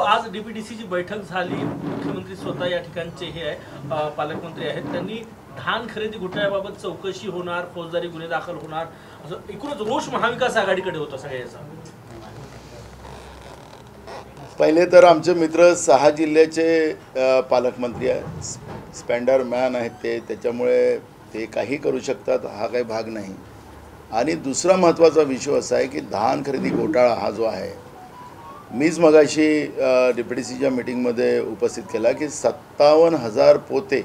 आज डीपीडीसीची बैठक झाली, मुख्यमंत्री स्वतः या ठिकाणचे हे आहे, पालकमंत्री आहेत, त्यांनी धान खरेदी घोटाळ्याबाबत चौकशी होणार, फौजदारी गुन्हे दाखल होणार, असं एकूणच रोष महाविकास आघाडीकडे होता सगळ्याचा। पहिले तर आमचे मित्र 6 जिल्ह्याचे पालकमंत्री आहेत, स्पेंडर मॅन आहेत ते, त्याच्यामुळे ते काही करू शकतात हा काही भाग नाही। आणि दुसरा महत्त्वाचा विषय असा आहे की धान खरेदी घोटाळा हा जो आहे, मीच मगाशी डीपीडीसीच्या मीटिंगमध्ये उपस्थित केला की 57,000 पोते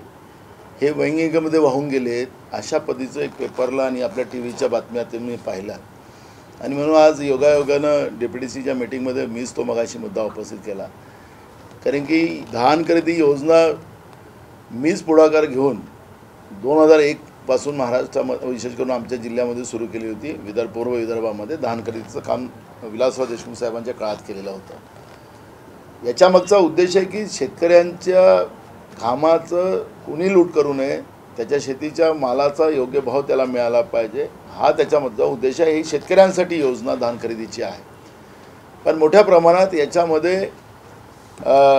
हे वैंगिकमध्ये वाहून गेलेत, अशा पद्धतीचं एक पेपरला आणि आपल्या टीव्हीच्या बातम्यात मी पाहिला। आणि म्हणून आज योगायोगानं डीपीडीसीच्या मीटिंगमध्ये मीच तो मगाशी मुद्दा उपस्थित केला, कारण की धान खरेदी योजना मीच पुढाकार घेऊन 2001 पासून महाराष्ट्रामध्ये विशेष करून आमच्या जिल्ह्यामध्ये सुरू केली होती। पूर्व विदर्भामध्ये धान खरेदीचं काम विलासराव देशमुख साहेबांच्या काळात केलेलं होतं। याच्यामागचा उद्देश आहे की शेतकऱ्यांच्या कामाचं कुणी लूट करू नये, त्याच्या शेतीच्या मालाचा योग्य भाव त्याला मिळाला पाहिजे, हा त्याच्यामधला उद्देश आहे। ही शेतकऱ्यांसाठी योजना धान खरेदीची आहे, पण मोठ्या प्रमाणात याच्यामध्ये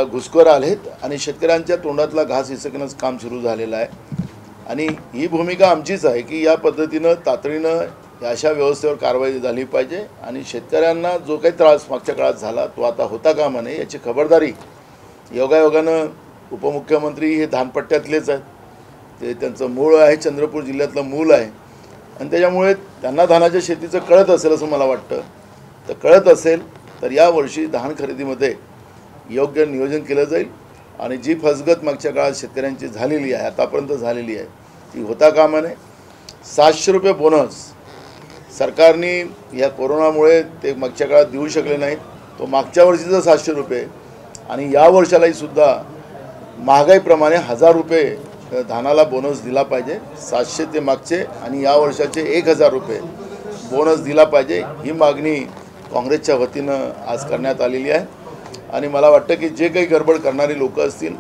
घुसखोर आलेत आणि शेतकऱ्यांच्या तोंडातला घास हिसकण्याचं काम सुरू झालेलं आहे। आणि ही भूमिका आमचीच आहे की या पद्धतीनं तातडीनं अशा व्यवस्थेवर कारवाई झाली पाहिजे आणि शेतकऱ्यांना जो काही त्रास मागच्या काळात झाला तो आता होता कामा नये, याची खबरदारी योगायोगानं उपमुख्यमंत्री हे धानपट्ट्यातलेच आहेत, ते त्यांचं मूळ आहे, चंद्रपूर जिल्ह्यातलं मूल आहे आणि त्याच्यामुळे त्यांना धानाच्या शेतीचं कळत असेल असं मला वाटतं। तर कळत असेल तर यावर्षी धान खरेदीमध्ये योग्य नियोजन केलं जाईल आणि जी फसगत मागच्या काळात शेतकऱ्यांची झालेली आहे, आतापर्यंत झालेली आहे, ती होता कामा नये। 700 रुपये बोनस सरकारने या कोरोनामुळे ते मागच्या काळात देऊ शकले नाहीत, तो मागच्या वर्षीचा 700 रुपये आणि या वर्षालाही सुद्धा महागाईप्रमाणे 1000 रुपये धानाला बोनस दिला पाहिजे। 700 ते मागचे आणि या वर्षाचे 1000 रुपये बोनस दिला पाहिजे, ही मागणी काँग्रेसच्या वतीनं आज करण्यात आलेली आहे। आणि मला वाटतं की जे काही गडबड करणारे लोक असतील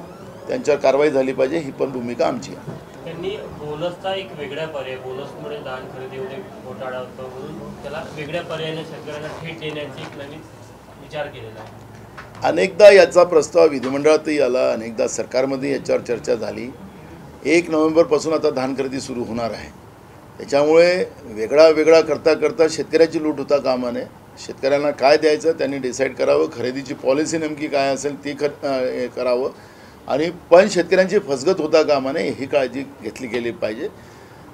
त्यांच्यावर कारवाई झाली पाहिजे, ही पण भूमिका आमची आहे। त्यांनी बोनसचा एक वेगळा पर्याय, बोनसमुळे धान खरेदीमध्ये घोटाळा होतो म्हणून त्याला वेगळ्या पर्यायाने शेतकऱ्यांना थेट देण्याची एक नवीन विचार केलेला आहे। अनेकदा याचा प्रस्ताव विधिमंडळातही आला, अनेकदा सरकारमध्ये याच्यावर चर्चा झाली। 1 नोव्हेंबरपासून आता धान खरेदी सुरू होणार आहे, त्याच्यामुळे वेगळा करता करता शेतकऱ्याची लूट होता कामा नये। शेतकऱ्यांना काय द्यायचं त्यांनी डिसाईड करावं, खरेदीची पॉलिसी नेमकी काय असेल ती करावं आणि पण शेतकऱ्यांची फसगत होता कामा नये ही काळजी घेतली गेली पाहिजे।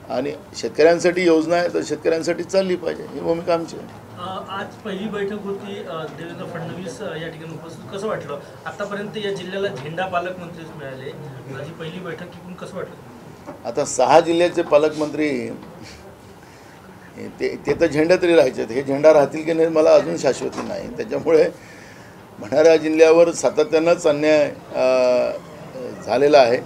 आणि शेतकऱ्यांसाठी योजना आहे तर शेतकऱ्यांसाठी चालली पाहिजे, ही भूमिका आमची आहे। आज पहिली बैठक होती, देवेंद्र फडणवीस या ठिकाणी उपस्थित, कसं वाटलं? आतापर्यंत या जिल्ह्याला झेंडा पालकमंत्रीच मिळाले, माझी पहिली बैठक इकडून कसं वाटलं? आता 6 जिल्ह्याचे पालकमंत्री ते तर झेंडा तरी राहायचे, हे झेंडा राहतील की नाही मला अजून शाश्वती नाही। त्याच्यामुळे भंडारा जिल्ह्यावर सातत्यानंच अन्याय झालेला आहे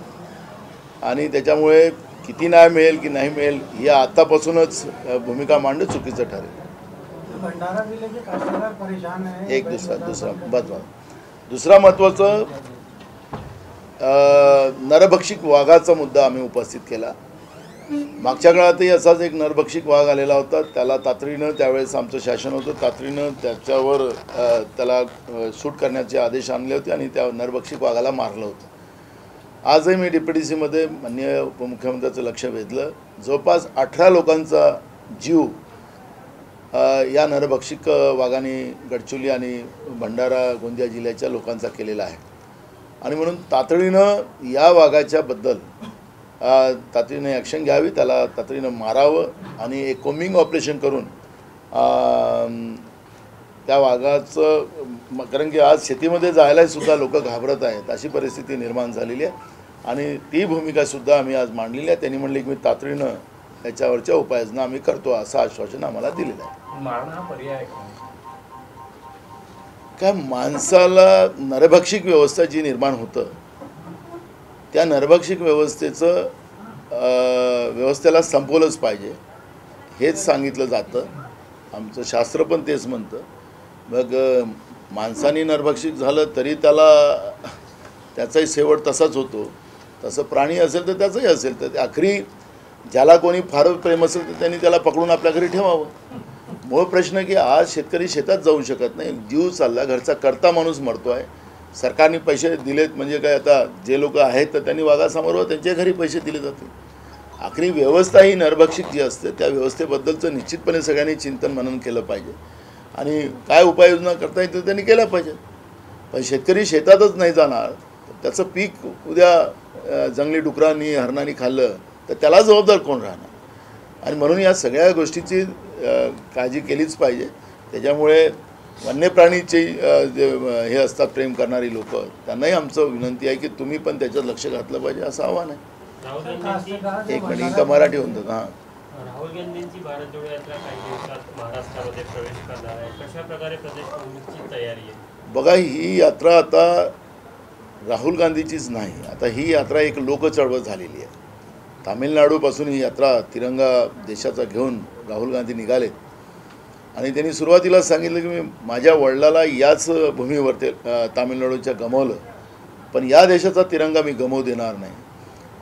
आणि त्याच्यामुळे किती न्याय मिळेल की नाही मिळेल ही आतापासूनच भूमिका मांडणं चुकीचं ठरेल। भंडारा जिले के काश्तकार परेशान है। एक दुसरा महत्त्वाचं नरभक्षिक वाघाचा मुद्दा आम्ही उपस्थित केला। मागच्या काळातही असाच एक नरभक्षिक वाघ आलेला होता, त्याला तातडीनं त्यावेळेस आमचं शासन होतं, तातडीनं त्याच्यावर त्याला शूट करण्याचे आदेश आणले होते आणि त्या नरभक्षिक वाघाला मारलं होतं। आजही मी डीपीडीसीमध्ये माननीय उपमुख्यमंत्र्यांचं लक्ष वेधलं, जवळपास 18 लोकांचा जीव या नरभक्षिक वाघाने गडचिरोली आणि भंडारा गोंदिया जिल्ह्याच्या लोकांचा केलेला आहे। आणि म्हणून तातडीनं या वाघाच्याबद्दल तातडीनं ॲक्शन घ्यावी, त्याला तातडीनं मारावं आणि एक कोम्बिंग ऑपरेशन करून त्या वाघाचं, कारण की आज शेतीमध्ये जायलासुद्धा लोक घाबरत आहेत, अशी परिस्थिती निर्माण झालेली आहे आणि ती भूमिकासुद्धा आम्ही आज मांडलेली आहे। त्यांनी म्हणले की मी तातडीनं त्याच्यावरच्या उपाययोजना आम्ही करतो असं आश्वासन आम्हाला दिलेलं आहे। मारणं हा पर्याय काय माणसाला नरभक्षिक व्यवस्था जी निर्माण होतं त्या नरभक्षिक व्यवस्थेला संपवलंच पाहिजे हेच सांगितलं जातं, आमचं शास्त्र पण तेच म्हणतं। मग माणसाने नरभक्षिक झालं तरी त्याचाही शेवट तसाच होतो, तसं प्राणी असेल तर त्याचंही असेल, तर आखरी ज्याला कोणी फार प्रेम असेल तर त्यांनी त्याला पकडून आपल्या घरी ठेवावं। मूळ प्रश्न की आज शेतकरी शेतात जाऊ शकत नाही, जीव चालला, घरचा करता माणूस मरतो आहे, सरकारने पैसे दिलेत म्हणजे काय, आता जे लोक आहेत तर त्यांनी वागा समोर त्यांच्या घरी पैसे दिले जातील. आखरी व्यवस्था ही नरभक्षिक जी असते त्या व्यवस्थेबद्दलचं निश्चितपणे सगळ्यांनी चिंतन मनन केलं पाहिजे आणि काय उपाययोजना करता येतील त्यांनी केल्या पाहिजे. पण शेतकरी शेतातच नाही जाणार, त्याचं पीक उद्या जंगली डुकरांनी हरणांनी खाल्लं तर त्याला जबाबदार कोण राहणार. आणि म्हणून या सगळ्या गोष्टीची काळजी केलीच पाहिजे. त्याच्यामुळे वन्यप्राणीचे जे हे असतात प्रेम करणारी लोक, त्यांनाही आमचं विनंती आहे की तुम्ही पण त्याच्यात लक्ष घातलं पाहिजे असं आव्हान आहे. एक मिनिट इथं मराठी होतं. हां, राहुल गांधींची भारत जोडो यात्रा काही दिवसात महाराष्ट्रामध्ये प्रवेश करणार आहे. कशा प्रकारे प्रदेश काँग्रेसची तयारी आहे? बघा, ही यात्रा आता राहुल गांधीचीच नाही, आता ही यात्रा एक लोकचळवळ झालेली आहे. तामिळनाडूपासून ही यात्रा तिरंगा देशाचा घेऊन राहुल गांधी निघालेत आणि त्यांनी सुरुवातीला सांगितलं की मी माझ्या वडिलाला याच भूमीवरती तामिळनाडूच्या गमावलं, पण या देशाचा तिरंगा मी गमावू देणार नाही.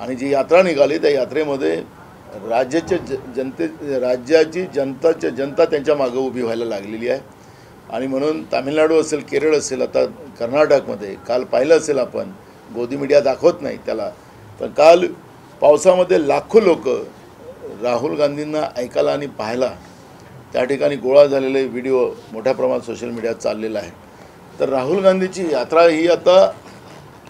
आणि जी यात्रा निघाली त्या यात्रेमध्ये राज्याची जनता त्यांच्या मागं उभी व्हायला लागलेली आहे. आणि म्हणून तामिळनाडू असेल, केरळ असेल, आता कर्नाटकमध्ये काल पाहिलं असेल आपण, गोदी मीडिया दाखवत नाही त्याला, पण काल पावसामध्ये लाखो लोक राहुल गांधींना ऐकायला आणि पाहायला त्या ठिकाणी गोळा झालेले व्हिडिओ मोठ्या प्रमाणात सोशल मीडियात चाललेला आहे. तर राहुल गांधीची यात्रा ही आता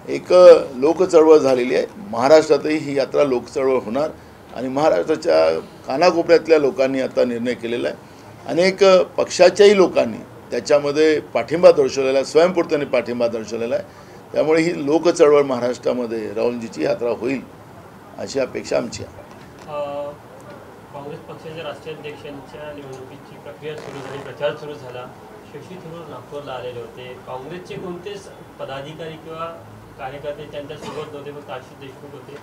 एक लोकचळवळ झालेली आहे. महाराष्ट्रातही ही यात्रा लोकचळवळ होणार आणि महाराष्ट्राच्या कानाकोपऱ्यातल्या लोकांनी आता निर्णय केलेला आहे. अनेक पक्षाच्याही लोकांनी त्याच्यामध्ये पाठिंबा दर्शवलेला आहे, स्वयंस्फूर्तीने पाठिंबा दर्शवलेला आहे. त्यामुळे ही लोकचळवळ महाराष्ट्रामध्ये राहुलजीची यात्रा होईल अशी अपेक्षा आमची आहे. काँग्रेस पक्षाच्या राष्ट्रीय अध्यक्षांच्या निवडणुकीची प्रक्रिया सुरू झाली, प्रचार सुरू झाला. शशी थरूर नागपूरला आलेले होते. काँग्रेसचे कोणतेच पदाधिकारी किंवा कार्यकर्ते त्यांच्यासोबत नव्हते, फक्त आशिष देशमुख होते.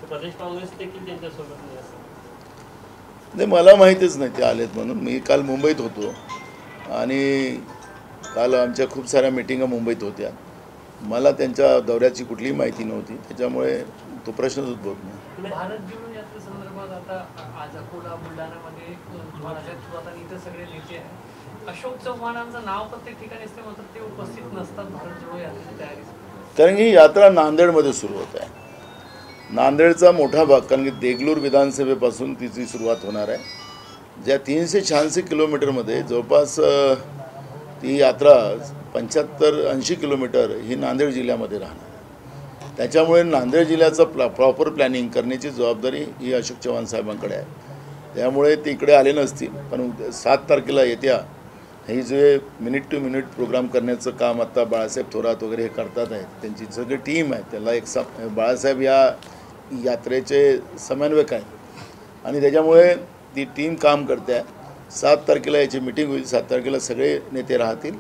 तर प्रदेश काँग्रेस देखील त्यांच्यासोबत नाही असं नाही, मला माहितीच नाही ते आलेत म्हणून. मी काल मुंबईत होतो आणि काल आमच्या खूप साऱ्या मिटिंगा मुंबईत होत्या. मला त्यांच्या दौऱ्याची कुठलीही माहिती नव्हती, त्याच्यामुळे तो प्रश्नच उद्भवत नाही. भारत जोडो यात्रेसंदर्भात आता आज अकोला बुलढाणामध्ये इथं सगळे नेते आहेत. अशोक चव्हाणांचं नाव प्रत्येक ठिकाणी असते, मात्र ते उपस्थित नसतात भारत जोडो यात्रेची तयारी. कारण ही यात्रा नांदेडमध्ये सुरू होत आहे. नांदेडचा मोठा भाग, कारण की देगलूर विधानसभेपासून तिची सुरुवात होणार आहे. ज्या 386 किलोमीटरमध्ये जवळपास ती यात्रा 75-80 किलोमीटर ही नांदेड जिल्ह्यामध्ये राहणार आहे. त्याच्यामुळे नांदेड जिल्ह्याचं प्रॉपर प्लॅनिंग करण्याची जबाबदारी ही अशोक चव्हाण साहेबांकडे आहे. त्यामुळे ते इकडे आले नसतील, पण 7 तारखेला येत्या ही जे मिनिट टू मिनिट प्रोग्राम करण्याचं काम आता बाळासाहेब थोरात वगैरे हे करतात आहेत, त्यांची सगळी टीम आहे. त्याला एक बाळासाहेब या यात्रेचे समन्वयक आहेत आणि त्याच्यामुळे ती टीम काम करते आहे. 7 तारखेला याची मिटिंग होईल. 7 तारखेला सगळे नेते राहतील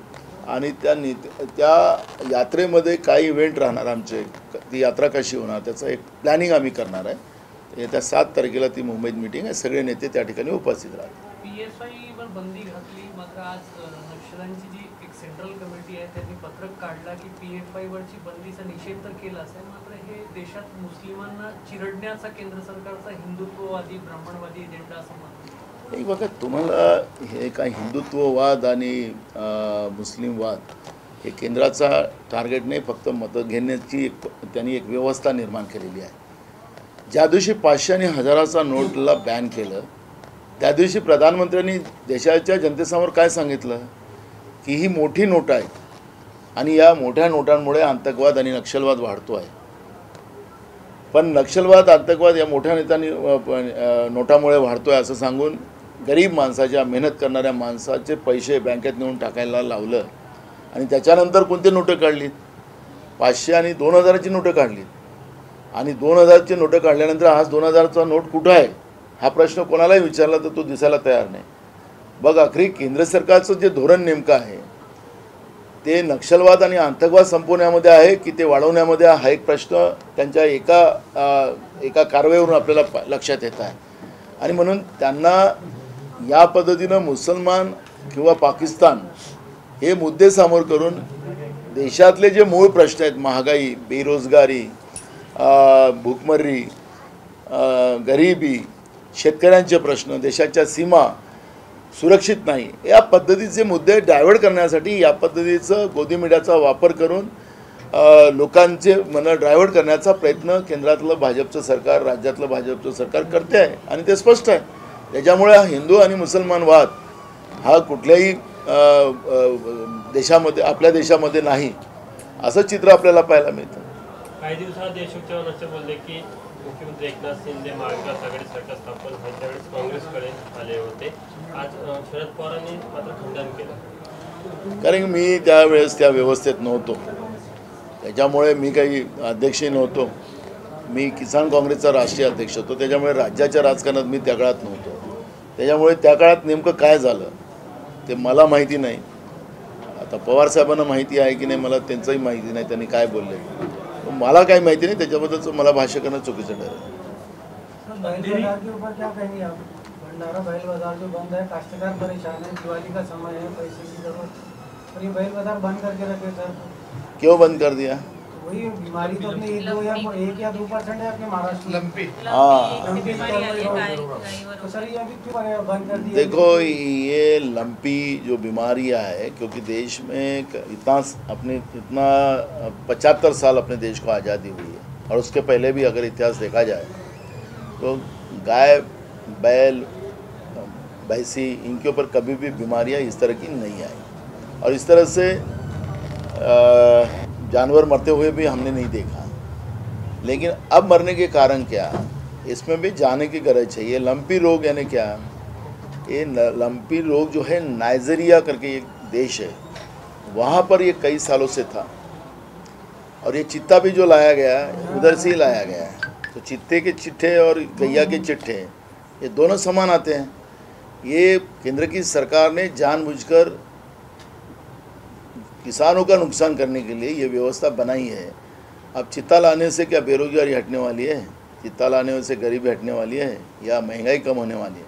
आणि त्या यात्रेमध्ये काही इव्हेंट राहणार आमचे, ती यात्रा कशी होणार त्याचं एक प्लॅनिंग आम्ही करणार आहे. येत्या 7 तारखेला ती मुंबईत मिटिंग आहे. सगळे नेते त्या ठिकाणी उपस्थित राहतील. PFIवर बंदी घातली, मात्र आज नक्षल्यांची जी एक सेंट्रल कमिटी आहे त्यांनी पत्रक काढला की PFIवरची बंदीचा निषेध तर केलाच आहे, मात्र हे देशात मुस्लिमांना चिरडण्याचा केंद्र सरकारचा हिंदुत्ववादी ब्राह्मणवादी एजेंडा असं म्हणतात. एक बघा, तुम्हाला हे काय हिंदुत्ववाद आणि मुस्लिमवाद हे केंद्राचा टार्गेट नाही, फक्त मतं घेण्याची त्यांनी एक व्यवस्था निर्माण केलेली आहे. ज्या दिवशी 500 आणि 1000चा नोटला बॅन केलं त्या दिवशी प्रधानमंत्र्यांनी देशाच्या जनतेसमोर काय सांगितलं की ही मोठी नोट आहे आणि या मोठ्या नोटांमुळे आतंकवाद आणि नक्षलवाद वाढतो आहे. पण नक्षलवाद आतंकवाद या मोठ्या नेत्यांनी नोटामुळे वाढतो आहे असं सांगून गरीब माणसाच्या, मेहनत करणाऱ्या माणसाचे पैसे बँकेत नेऊन टाकायला लावलं. आणि त्याच्यानंतर कोणती नोटं काढलीत? 500 आणि 2000ची नोटं काढलीत आणि 2000ची नोटं काढल्यानंतर आज 2000चा नोट कुठं आहे हा प्रश्न कोणालाही विचारला तर तो दिसायला तयार नाही. बघ, आखरी केंद्र सरकारचं जे धोरण नेमकं आहे ते नक्षलवाद आणि आतंकवाद संपवण्यामध्ये आहे की ते वाढवण्यामध्ये, हा एक प्रश्न त्यांच्या एका कारवाईवरून आपल्याला लक्षात येत आहे. आणि म्हणून त्यांना या पद्धतीनं मुसलमान किंवा पाकिस्तान हे मुद्दे समोर करून देशातले जे मूळ प्रश्न आहेत, महागाई, बेरोजगारी, भूकमरी, गरिबी, शेतकऱ्यांचे प्रश्न, देशाच्या सीमा सुरक्षित नाही, या पद्धतीचे मुद्दे डायव्हर्ट करण्यासाठी या पद्धतीचं गोदी मीडियाचा वापर करून लोकांचे मनं डायव्हर्ट करण्याचा प्रयत्न केंद्रातलं भाजपचं सरकार, राज्यातलं भाजपचं सरकार करते आहे आणि ते स्पष्ट आहे. त्याच्यामुळे हा हिंदू आणि मुसलमान वाद हा कुठल्याही देशामध्ये, आपल्या देशामध्ये नाही, असं चित्र आपल्याला पाहायला मिळतं. काही दिवसात देशमुख चव्हाण असे बोलले की मुख्यमंत्री एकनाथ शिंदे महाविकास आघाडी सरकार स्थापन व्हायच्या वेळेस काँग्रेसकडे आले होते. आज शरद पवारांनी मात्र खंडन केलं. कारण मी त्यावेळेस त्या व्यवस्थेत नव्हतो, त्याच्यामुळे मी काही अध्यक्षही नव्हतो. मी किसान काँग्रेसचा राष्ट्रीय अध्यक्ष होतो, त्याच्यामुळे राज्याच्या राजकारणात मी त्या काळात नव्हतो. त्याच्यामुळे त्या काळात नेमकं काय झालं ते मला माहिती नाही. आता पवारसाहेबांना माहिती आहे की नाही मला त्यांचंही माहिती नाही, त्यांनी काय बोलले मला काही माहिती नाही. त्याच्याबद्दलचं मला भाष्य करणं चुकीचं ठरेल. बैल बाजार के ऊपर क्या कहेंगे आप? भंडारा बैल बाजार जो बंद है, काश्तकार परेशान है, दिवाली का समय है, पैसे की जरूरत, और ये बैल बाजार बंद करके रखे सर. क्यों बंद कर दिया? वही बीमारी तो अपने 1 या 2% है अपने महाराष्ट्र में. हाँ, तो सर ये अभी क्यों बंद कर दिया? देखो ये लंपी जो बीमारियां है, क्योंकि देश में इतना 75 साल अपने देश को आज़ादी हुई है और उसके पहले भी अगर इतिहास देखा जाए तो गाय, बैल, भैंसी, इनके ऊपर कभी भी बीमारियां इस तरह की नहीं आई और इस तरह से जानवर मरते हुए भी हमने नहीं देखा. लेकिन अब मरने के कारण क्या, इसमें भी जाने की गरज है. ये लंपी रोग यानी क्या, ये लंपी रोग जो है नाइजीरिया करके एक देश है, वहाँ पर ये कई सालों से था और ये चित्ता भी जो लाया गया उधर से ही लाया गया है. तो चित्ते के चिट्ठे और गैया के चिट्ठे ये दोनों समान आते हैं. ये केंद्र की सरकार ने जानबूझकर किसानों का नुकसान करने के लिए ये व्यवस्था बनाई है. अब चित्ता लाने से क्या बेरोजगारी हटने वाली है? चित्ता लाने से गरीबी हटने वाली है या महंगाई कम होने वाली है?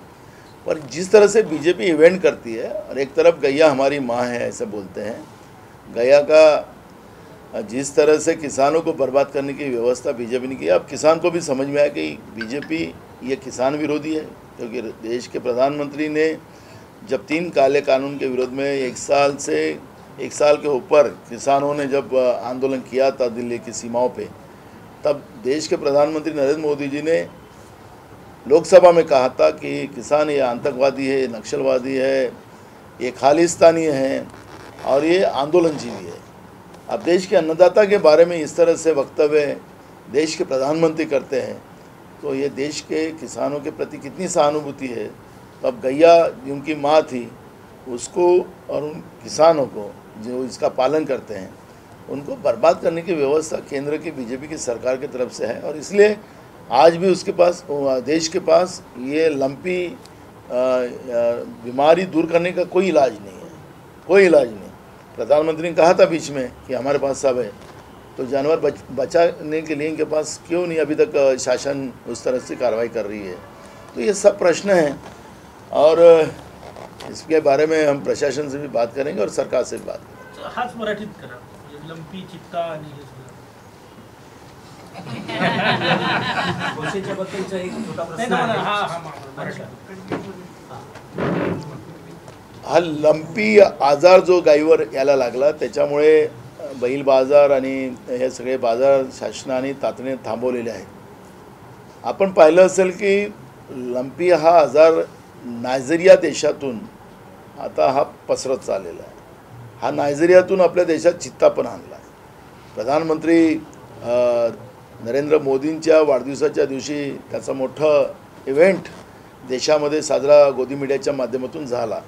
पर जिस तरह से बीजेपी इवेंट करती है और एक तरफ गैया हमारी माँ है ऐसे बोलते हैं, गैया का जिस तरह से किसानों को बर्बाद करने की व्यवस्था बीजेपी ने की. अब किसान को भी समझ में आया कि बीजेपी ये किसान विरोधी है, क्योंकि देश के प्रधानमंत्री ने जब 3 काले कानून के विरोध में 1 साल के ऊपर किसानों ने जब आंदोलन किया था दिल्ली की सीमाओं पे, तब देश के प्रधानमंत्री नरेंद्र मोदी जी ने लोकसभा में कहा था कि किसान ये आतंकवादी है, नक्सलवादी है, ये खालिस्तानी है और ये आंदोलनजीवी है. अब देश के अन्नदाता के बारे में इस तरह से वक्तव्य देश के प्रधानमंत्री करते हैं तो ये देश के किसानों के प्रति कितनी सहानुभूति है. तो अब गैया जिनकी माँ थी उसको और उन किसानों को जो इसका पालन करते हैं उनको बर्बाद करने की व्यवस्था केंद्र की बीजेपी की सरकार की तरफ से है. और इसलिए आज भी उसके पास, देश के पास ये लंपी बीमारी दूर करने का कोई इलाज नहीं है, कोई इलाज नहीं. प्रधानमंत्री ने कहा था बीच में कि हमारे पास सब है, तो जानवर बचाने के लिए इनके पास क्यों नहीं अभी तक शासन उस तरह से कार्रवाई कर रही है. तो ये सब प्रश्न हैं और इसके बारे में हम प्रशासन से भी बात करेंगे और सरकार से भी बात करेंगे. हाच मराठीत करा, लंपी, चित्ता आणि हे बद्दलचा एक छोटा नाही प्रश्न ना, आहे. हा मराठी. हा लंपी आजार जो गायीवर यायला लागला त्याच्यामुळे बैल बाजार आणि हे सगळे बाजार शासनाने तातडीने थांबवलेले आहेत. आपण पाहिलं असेल की लंपी हा आजार नायजेरिया देशातून आता हा पसरत चाललेला आहे. हा नायजेरियातून आपल्या देशात चित्ता पण आणला. प्रधानमंत्री नरेंद्र मोदींच्या वाढदिवसाच्या दिवशी त्याचा मोठा इव्हेंट देशामध्ये साजरा गोदी मीडियाच्या माध्यमातून झाला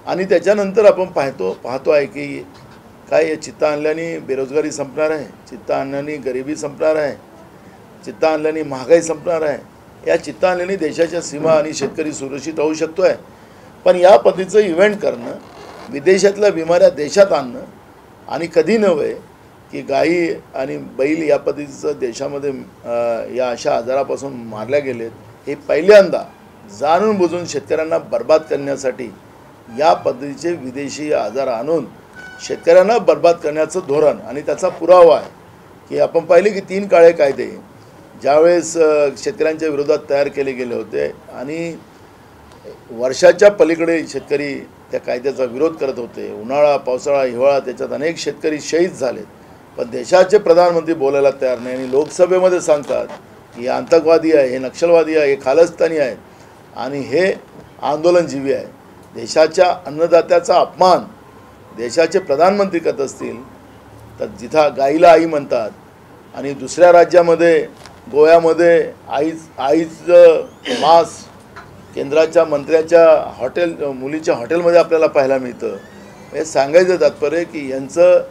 आणि त्याच्यानंतर आपण पाहतो आहे की काय चित्ता आणल्याने बेरोजगारी संपणार आहे, चित्ता आणल्याने गरिबी संपणार आहे, चित्ता आणल्याने महागाई संपणार आहे. या चित्ता आणल्याने देशाच्या सीमा आणि शेतकरी सुरक्षित राहू शकतो आहे. पण या पद्धतीचं इव्हेंट करणं, विदेशातल्या बिमाऱ्या देशात आणणं आणि कधी नव्हे की गायी आणि बैल या पद्धतीचं देशामध्ये या अशा आजारापासून मारल्या गेलेत, हे पहिल्यांदा जाणून बुजून शेतकऱ्यांना बर्बाद करण्यासाठी या पद्धतीचे विदेशी आजार आणून शेतकऱ्यांना बर्बाद करण्याचं धोरण. आणि त्याचा पुरावा आहे की आपण पाहिले की 3 काळे कायदे ज्यावेळेस शेतकऱ्यांच्या विरोधात तयार केले गेले होते आणि वर्षाच्या पलीकडे शेतकरी त्या कायद्याचा विरोध करत होते. उन्हाळा, पावसाळा, हिवाळा त्याच्यात अनेक शेतकरी शहीद झालेत. पण देशाचे प्रधानमंत्री बोलायला तयार नाही आणि लोकसभेमध्ये सांगतात की हे आतंकवादी आहे, हे नक्षलवादी आहे, हे खालिस्तानी आहेत आणि हे आंदोलनजीवी आहे. देशाच्या अन्नदात्याचा अपमान देशाचे प्रधानमंत्री करत असतील तर जिथं गाईला आई म्हणतात आणि दुसऱ्या राज्यामध्ये गोव्यामध्ये आईचं मांस केंद्राच्या मंत्र्याच्या मुलीच्या हॉटेलमध्ये आपल्याला पाहायला मिळतं. हे सांगायचं तात्पर्य की यांचं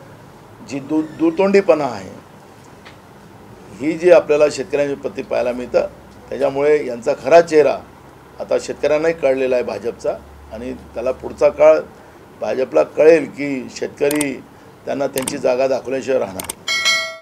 जी दुतोंडीपणा आहे ही जी आपल्याला शेतकऱ्यांच्या प्रती पाहायला मिळतं, त्याच्यामुळे यांचा खरा चेहरा आता शेतकऱ्यांनाही कळलेला आहे भाजपचा आणि त्याला पुढचा काळ भाजपला कळेल की शेतकरी त्यांना त्यांची जागा दाखवल्याशिवाय राहणार.